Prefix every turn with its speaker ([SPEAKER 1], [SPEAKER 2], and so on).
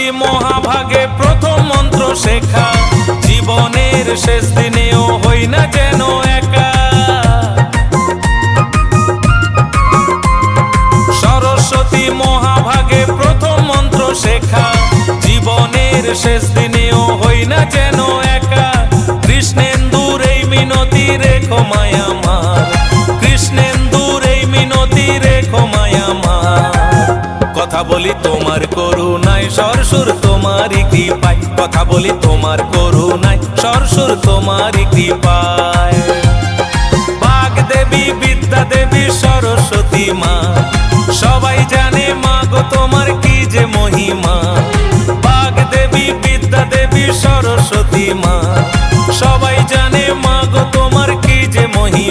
[SPEAKER 1] সরস্বতী মহাভাগে প্রথম মন্ত্র শেখা, জীবনের শেষ দিনেও হই না যেন একা। সরস্বতী মহাভাগে প্রথম মন্ত্র শেখা, জীবনের শেষ দিনেও হই না যেন একা। কৃষ্ণেন্দুর এই মিনতি রেখো মায়া আমার, কৃষ্ণেন্দুর এই মিনতি রেখো মায়া আমার। কথা বলি তোমার করুণায়, সরসুর তোমারই কৃপায়, কথা বলি তোমার করুণায়, সরসুর তোমারই কৃপায়। বাগদেবী বিদ্যা দেবী সরস্বতী মা,